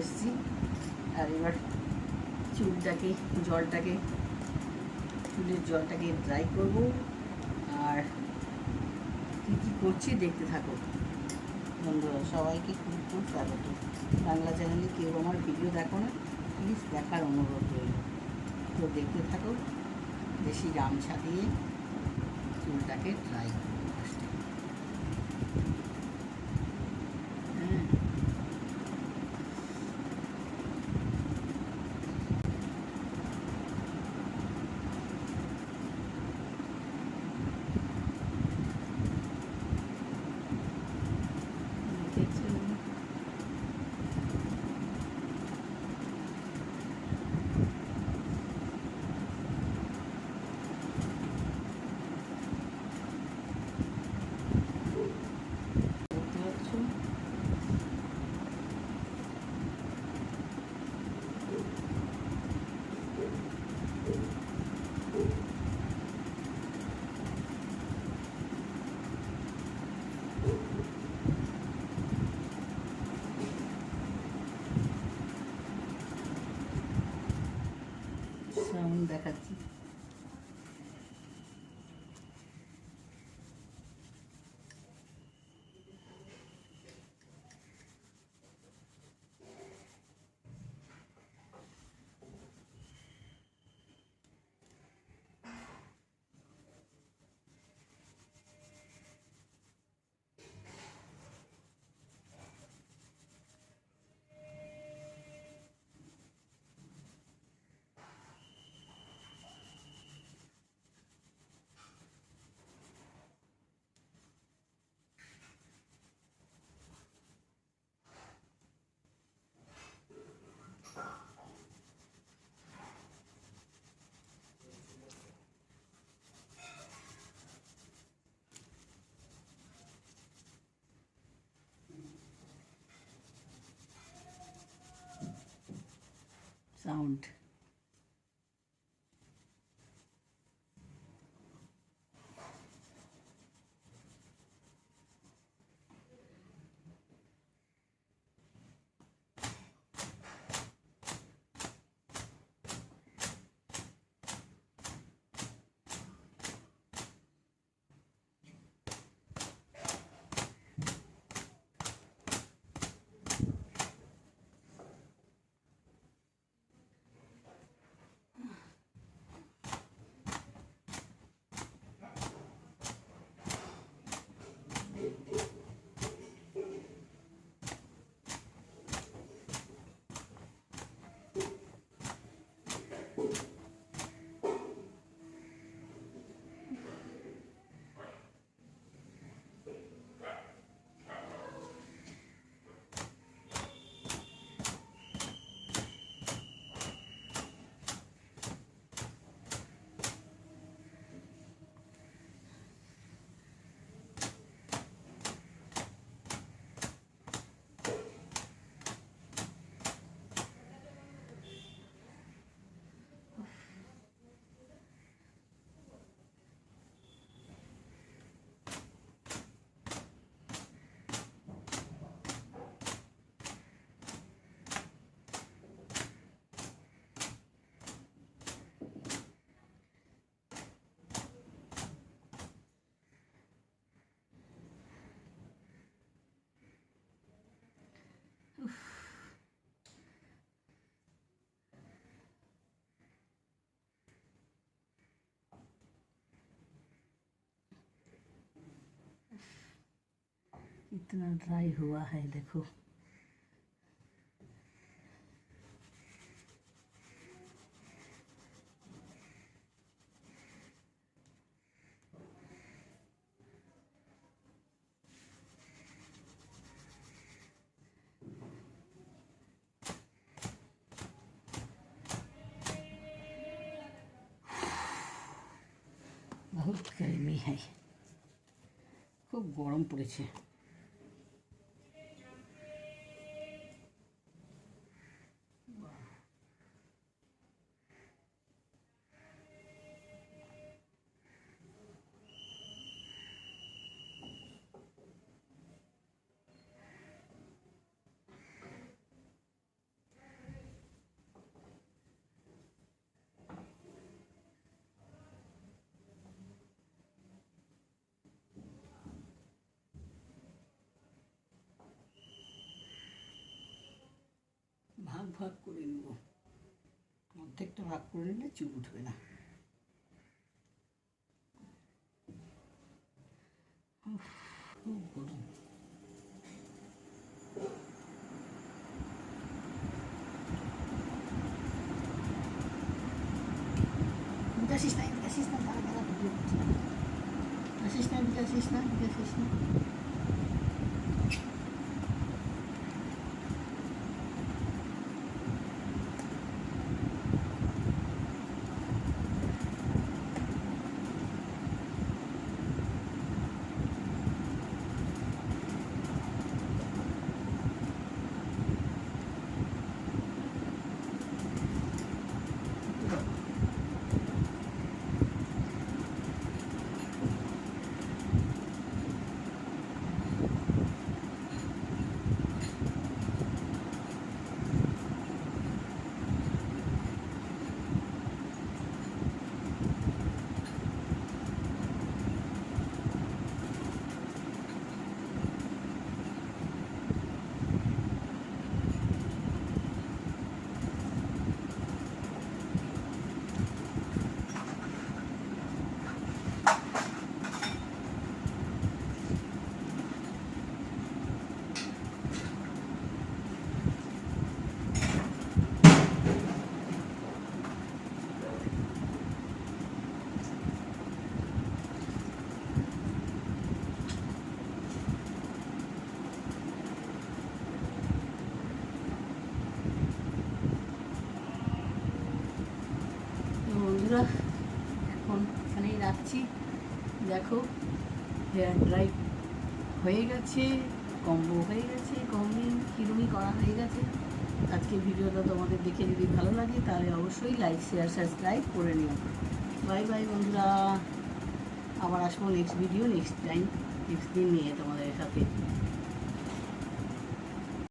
এসেছি। আর এবার চুলের জলটাকে ড্রাই করব। আর কী কী করছি দেখতে থাকো বন্ধুরা। সবাইকে খুব খুব স্বাগত। বাংলা চ্যানেলে কেউ আমার ভিডিও দেখো না, প্লিজ দেখার অনুরোধ রইল। তো দেখতে থাকো। বেশি গামছা দিয়ে চুলটাকে ড্রাই করবো ফার্স্টে। হ্যাঁ, দেখেছো? দেখতে পাচ্ছ? সাউন্ড দেখাচ্ছি। সাউন্ড कितना ड्राई हुआ है देखो। बहुत गर्मी है, खूब गरम पड़ेছে। ভাগ করে নেব, অর্ধেকটা ভাগ করে নিলে চুল উঠবে না। খুব গরম। আসিস না, আসিস না, তারা তারা ভিডিও করছে না, আসিস না, আসিস না, আসিস না। বন্ধুরা এখন এখানেই রাখছি। দেখো হেয়ার ড্রাই হয়ে গেছে, কম্বো হয়ে গেছে, কম্বিং কিরুমি করা হয়ে গেছে। আজকে ভিডিওটা তোমাদের দেখে যদি ভালো লাগে তাহলে অবশ্যই লাইক, শেয়ার, সাবস্ক্রাইব করে নিও। বাই বাই বন্ধুরা, আবার আসবো next video, next time, next দিন নিয়ে তোমাদের সাথে।